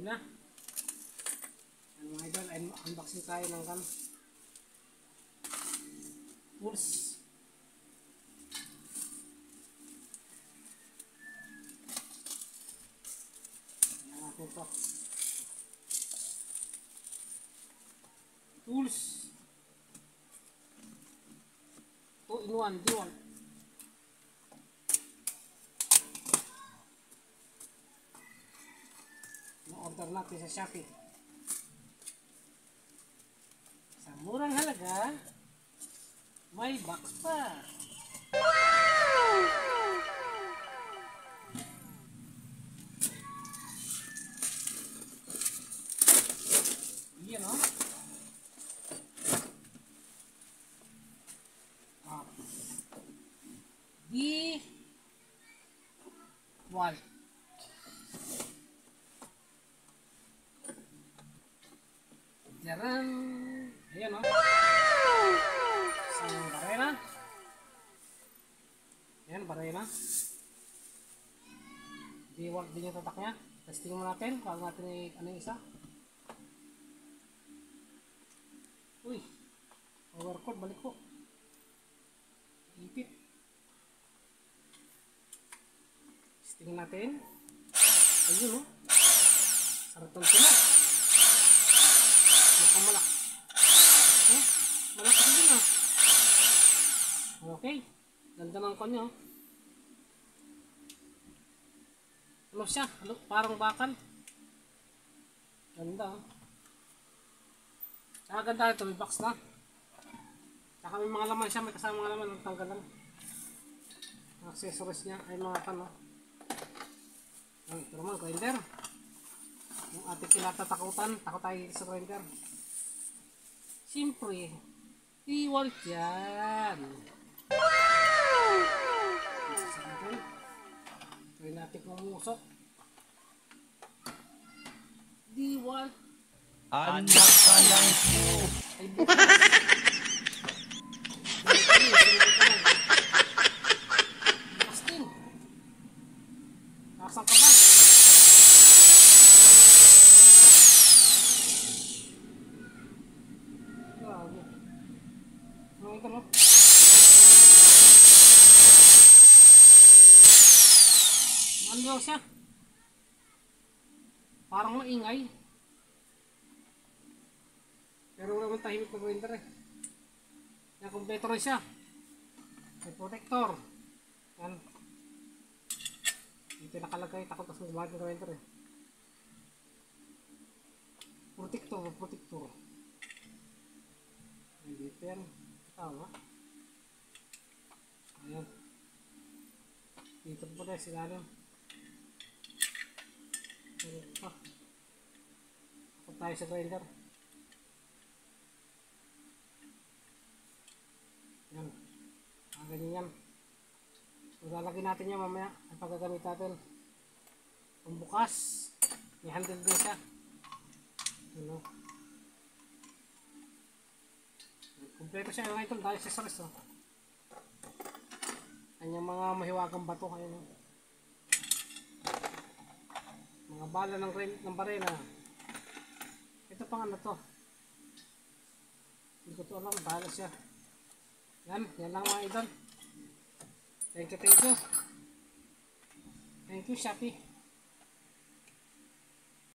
na. Ano mga idol, unboxing tayo ng tools. Ayan natin ito. Tools. 2-in-1 dual. Na-order natin sa Shopee. Sa murang halaga, may box pa. Wow! Yan o. D1. Jaran. Ayan o. Isang barena. Ayan, barena. D1 din yung tatak niya. Testing mo natin. Bago natin ano yung isa. Uy. Power cord. Balik ko. Ipit. Testing natin. Ayun o. Sarap ng sila. Malak. Oh, malakas din ah. Okay. Ganda ng kanya. Ano siya? Parang bakal. Ganda ah. Saka ganda ito. May box na. Saka may mga laman siya. May kasama mga laman. Tanggal lang. Accessories niya ay mga ano. Ito naman, grinder. Yung ating kinatatakutan. Takot tayo sa grinder. Siyempre, D1 yan. Wow! Try natin kumusok. D1. Anak ka lang po. Ay bukas. Bukas din. Nakasang ka ba? Ito no? Ano daw siya? Parang maingay. Pero wala naman tahimik na grinder eh. Yan, kompleto rin siya. May protector. Yan. Dito nakalagay. Takot kasi gumahit ng grinder eh. Protector. Dito yan. Tama. Ayan. Dito po tayo sigalim. Takot tayo sa grinder. Yan. Ganyan yan. Lalagyan natin yan mamaya. Ang paggagamit natin. Kung bukas, may handle din siya. Ano? Kompleto siya yung ito dahil accessories oh. Kanyang mga mahiwagang bato ayun, oh. Mga bala ng barena. Ito pang ano to. Hindi ko to alam, bala siya. Yan lang mga idol. Thank you. Thank you Shopee.